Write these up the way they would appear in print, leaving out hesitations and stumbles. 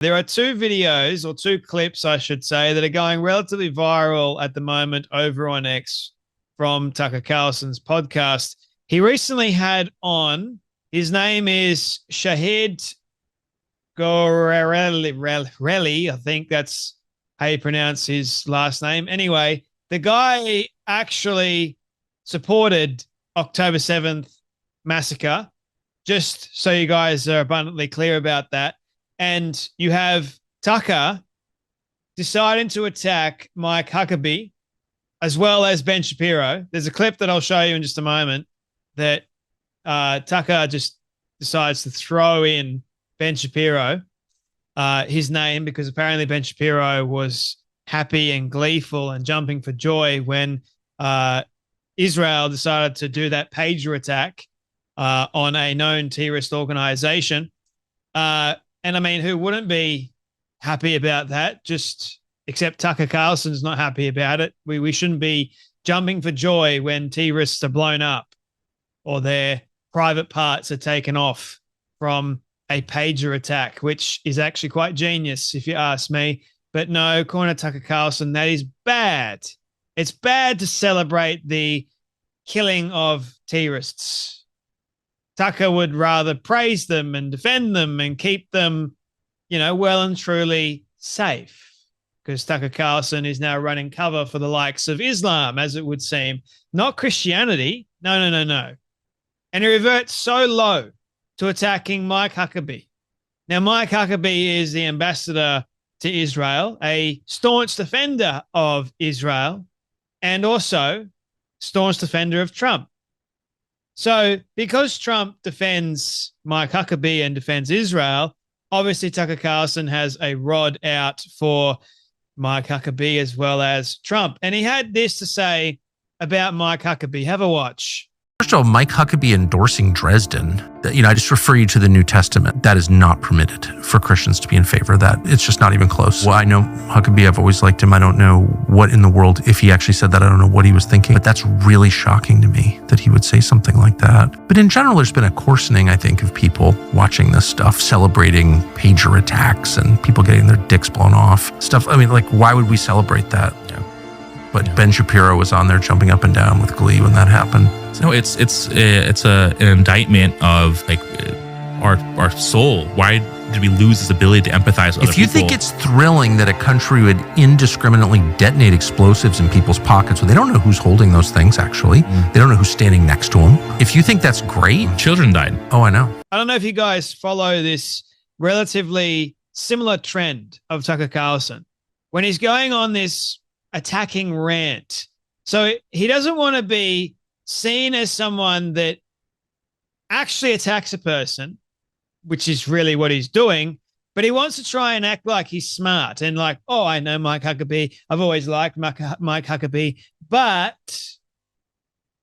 There are two videos or two clips, I should say, that are going relatively viral at the moment over on X from Tucker Carlson's podcast. He recently had on, his name is Shahid Gorelli. I think that's how you pronounce his last name. Anyway, the guy actually supported October 7th massacre, just so you guys are abundantly clear about that. And you have Tucker deciding to attack Mike Huckabee as well as Ben Shapiro. There's a clip that I'll show you in just a moment that Tucker just decides to throw in Ben Shapiro, his name, because apparently Ben Shapiro was happy and gleeful and jumping for joy when Israel decided to do that pager attack on a known terrorist organization. And I mean, who wouldn't be happy about that? Just except Tucker Carlson's not happy about it. We shouldn't be jumping for joy when terrorists are blown up or their private parts are taken off from a pager attack, which is actually quite genius, if you ask me. But no, according to Tucker Carlson, that is bad. It's bad to celebrate the killing of terrorists. Tucker would rather praise them and defend them and keep them, well and truly safe, because Tucker Carlson is now running cover for the likes of Islam, as it would seem, not Christianity. No. And he reverts so low to attacking Mike Huckabee. Now, Mike Huckabee is the ambassador to Israel, a staunch defender of Israel, and also staunch defender of Trump. So because Trump defends Mike Huckabee and defends Israel, obviously Tucker Carlson has a rod out for Mike Huckabee as well as Trump. And he had this to say about Mike Huckabee. Have a watch. First of all, Mike Huckabee endorsing Dresden, I just refer you to the New Testament. That is not permitted for Christians to be in favor of that. It's just not even close. Well, I know Huckabee, I've always liked him. I don't know what in the world, if he actually said that, I don't know what he was thinking, but that's really shocking to me that he would say something like that. But in general, there's been a coarsening, I think, of people watching this stuff, celebrating pager attacks and people getting their dicks blown off. Stuff, why would we celebrate that? Yeah. But Ben Shapiro was on there jumping up and down with glee when that happened. No, it's an indictment of our soul. Why did we lose this ability to empathize with other people? If you think it's thrilling that a country would indiscriminately detonate explosives in people's pockets when they don't know who's holding those things, actually, they don't know who's standing next to them. If you think that's great, children died. Oh, I know. I don't know if you guys follow this relatively similar trend of Tucker Carlson when he's going on this attacking rant. So he doesn't want to be seen as someone that actually attacks a person, which is really what he's doing, but he wants to try and act like he's smart and like, oh, I know Mike Huckabee. I've always liked Mike Huckabee, but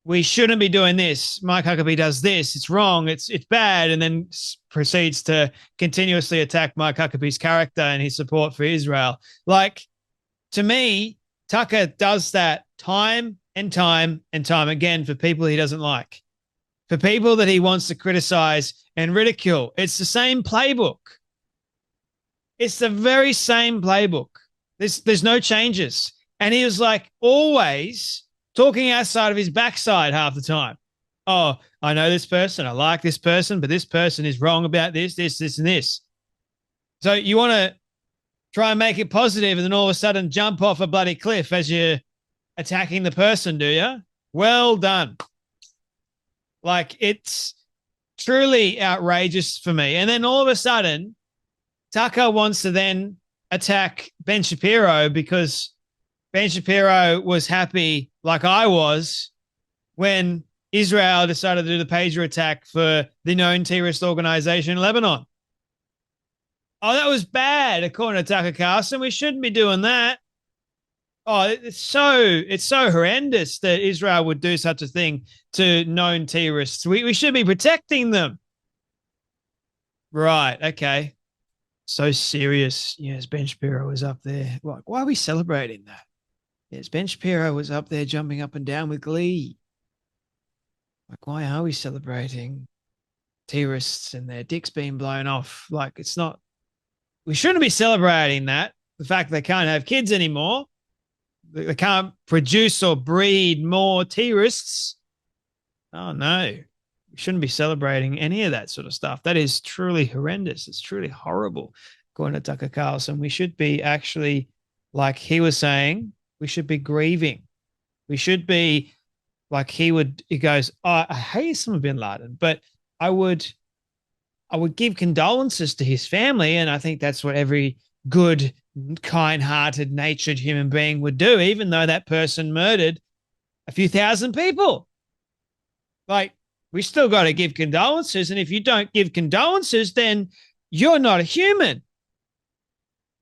we shouldn't be doing this. Mike Huckabee does this. It's wrong. It's bad. And then proceeds to continuously attack Mike Huckabee's character and his support for Israel. Like, to me, Tucker does that time and time and time again for people he doesn't like, for people that he wants to criticize and ridicule. It's the same playbook. It's the very same playbook. There's no changes. And he was like always talking outside of his backside half the time. Oh, I know this person. I like this person, but this person is wrong about this, and this. So you want to try and make it positive and then all of a sudden jump off a bloody cliff as you're attacking the person, do you? Well done. Like, it's truly outrageous for me. And then all of a sudden, Tucker wants to then attack Ben Shapiro because Ben Shapiro was happy, like I was, when Israel decided to do the pager attack for the known terrorist organization in Lebanon. Oh, that was bad, according to Tucker Carlson. We shouldn't be doing that. Oh, it's so horrendous that Israel would do such a thing to known terrorists. We should be protecting them. Right, okay. So serious. Yes, Ben Shapiro was up there. Like, why are we celebrating that? Yes, Ben Shapiro was up there jumping up and down with glee. Like, why are we celebrating terrorists and their dicks being blown off? Like, it's not we shouldn't be celebrating that. The fact they can't have kids anymore. They can't produce or breed more terrorists. Oh, no. We shouldn't be celebrating any of that sort of stuff. That is truly horrendous. It's truly horrible. According to Tucker Carlson, we should be actually, like he was saying, we should be grieving. We should be like he goes, oh, I hate Osama bin Laden, but I would give condolences to his family. And I think that's what every good, kind-hearted, natured human being would do, even though that person murdered a few thousand people. Like, we still got to give condolences. And if you don't give condolences, then you're not a human.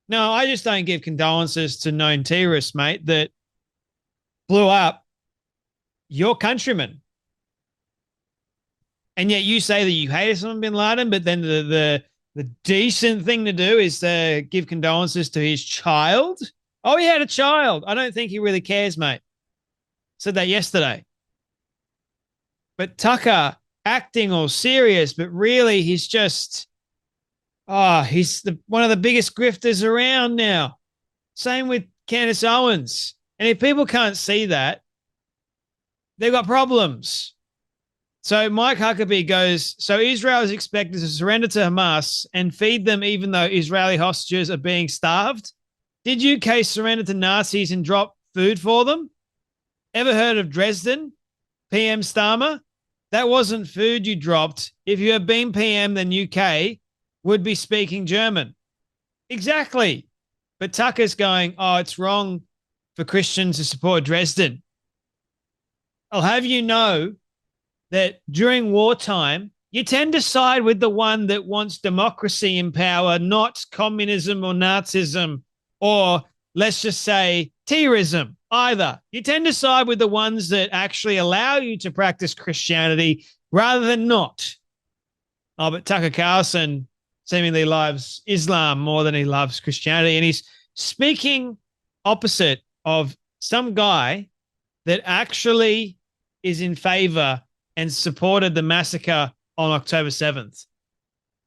No, I just don't give condolences to known terrorists, mate, that blew up your countrymen. And yet you say that you hate Osama bin Laden, but then the decent thing to do is to give condolences to his child. Oh, he had a child. I don't think he really cares, mate. Said that yesterday. But Tucker acting all serious, but really he's just, he's one of the biggest grifters around now. Same with Candace Owens. And if people can't see that, they've got problems. So Mike Huckabee goes, so Israel is expected to surrender to Hamas and feed them even though Israeli hostages are being starved? Did UK surrender to Nazis and drop food for them? Ever heard of Dresden? PM Starmer? That wasn't food you dropped. If you had been PM, then UK would be speaking German. Exactly. But Tucker's going, oh, it's wrong for Christians to support Dresden. I'll have you know that during wartime, you tend to side with the one that wants democracy in power, not communism or Nazism, or let's just say terrorism either. You tend to side with the ones that actually allow you to practice Christianity rather than not. Oh, but Tucker Carlson seemingly loves Islam more than he loves Christianity. And he's speaking opposite of some guy that actually is in favor and supported the massacre on October 7th.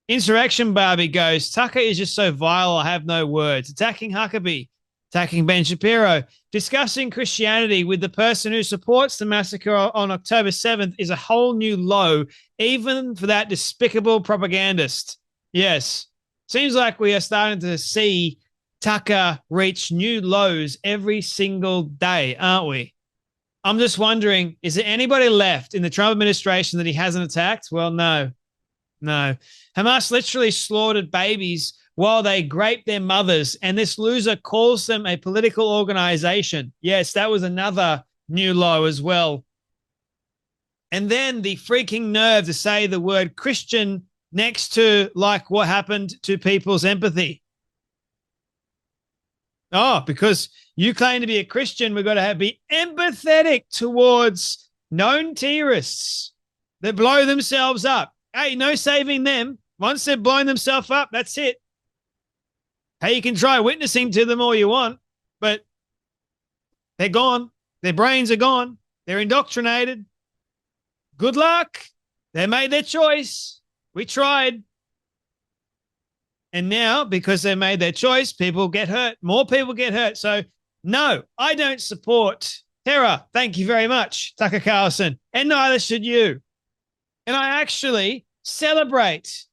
Insurrection Barbie goes, Tucker is just so vile, I have no words. Attacking Huckabee, attacking Ben Shapiro, discussing Christianity with the person who supports the massacre on October 7th is a whole new low, even for that despicable propagandist. Yes, seems like we are starting to see Tucker reach new lows every single day, aren't we? I'm just wondering, is there anybody left in the Trump administration that he hasn't attacked? Well, no. Hamas literally slaughtered babies while they raped their mothers, and this loser calls them a political organization. Yes, that was another new low as well. And then the freaking nerve to say the word Christian next to like what happened to people's empathy. Oh, because you claim to be a Christian, we've got to be empathetic towards known terrorists that blow themselves up. Hey, no saving them. Once they've blown themselves up, that's it. Hey, you can try witnessing to them all you want, but they're gone. Their brains are gone. They're indoctrinated. Good luck. They made their choice. We tried. And now, because they made their choice, people get hurt. More people get hurt. So, no, I don't support terror. Thank you very much, Tucker Carlson. And neither should you. And I actually celebrate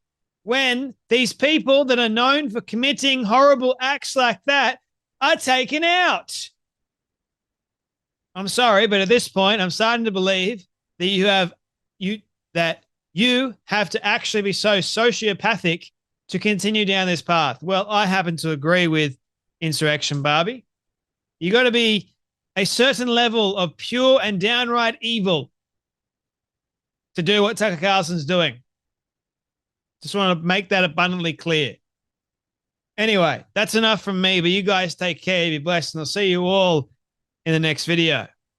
when these people that are known for committing horrible acts like that are taken out. I'm sorry, but at this point, I'm starting to believe that you have to actually be so sociopathic to continue down this path. Well, I happen to agree with Insurrection Barbie. You got to be a certain level of pure and downright evil to do what Tucker Carlson's doing. Just want to make that abundantly clear. Anyway, that's enough from me, but you guys take care, be blessed, and I'll see you all in the next video.